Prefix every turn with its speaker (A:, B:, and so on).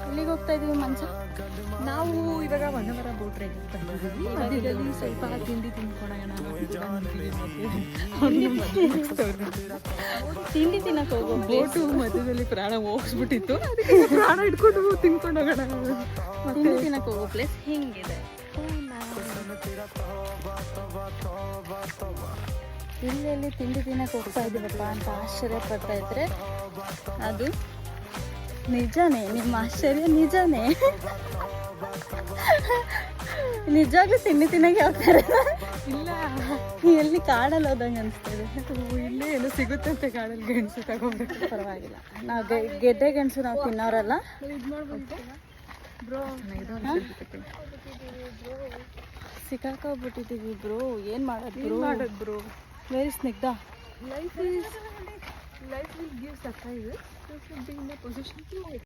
A: ಎಲ್ಲಿಗೆ ಹೋಗ್ತಾ ಇದೀವಿ ಮನ್ಸ?
B: ನಾವು ಇವಾಗ ಹೊನ್ನವರ ಬೋಟ್ ರೈಡ್ ಬಂದಿದ್ದೀವಿ. ಮಧ್ಯದಲ್ಲಿ ಸ್ವಲ್ಪ ತಿಂಡಿ ತಿನ್ಕೊಳ್ಳೋಣ.
A: ತಿಂಡಿ ತಿನ್ನಕ್ಕೆ ಹೋಗೋ
B: ಬೋಟು ಮಧ್ಯದಲ್ಲಿ ಪ್ರಾಣ ಹೋಗಿಸ್ಬಿಟ್ಟಿತ್ತು, ಅದಕ್ಕೆ ಪ್ರಾಣ ಇಟ್ಕೊಂಡು ತಿನ್ಕೊಂಡು ಹೋಗೋಣ.
A: ತಿಂಡಿ ತಿನ್ನಕ್ಕೆ ಹೋಗೋ ಪ್ಲೇಸ್ ಹಿಂಗಿದೆ. ಎಲ್ಲೆಲ್ಲಿ ತಿಂಡಿ ತಿನ್ನಕ್ಕೆ ಹೋಗ್ತಾ ಇದೀವಪ್ಪ ಅಂತ ಆಶ್ಚರ್ಯ ಪಡ್ತಾ ಇದ್ರೆ ಅದು ನಿಜಾನೇ. ನಿಮ್ಮ ಆಶ್ಚರ್ಯ ನಿಜಾನೇ. ನಿಜವಾಗ್ಲೂ ತಿಂಡಿ ತಿನ್ನಕ್ಕೆ ಹೋಗ್ತಾರೆ.
B: ಇಲ್ಲ,
A: ಎಲ್ಲಿ ಕಾಡಲ್ಲಿ ಹೋದಂಗೆ ಅನಿಸ್ತದೆ.
B: ಇಲ್ಲೇ ಏನೋ ಸಿಗುತ್ತಂತೆ ಕಾಡಲ್ಲಿ, ಗೆಣಸು ತಗೊಂಡ್ಬೇಕು.
A: ಪರವಾಗಿಲ್ಲ, ನಾವು ಗೆಡ್ಡೆ ಗೆಣಸು ನಾವು ತಿನ್ನೋರಲ್ಲ. ಸಿಕ್ಕಾಕೋಗ್ಬಿಟ್ಟಿದ್ದೀವಿ ಬ್ರೋ. ಏನು ಮಾಡೋದು
B: ಬ್ರೋ?
A: ವೆರಿ ಸ್ನಿಗ್ಧ.
B: Life will give surprises. You should be in a position to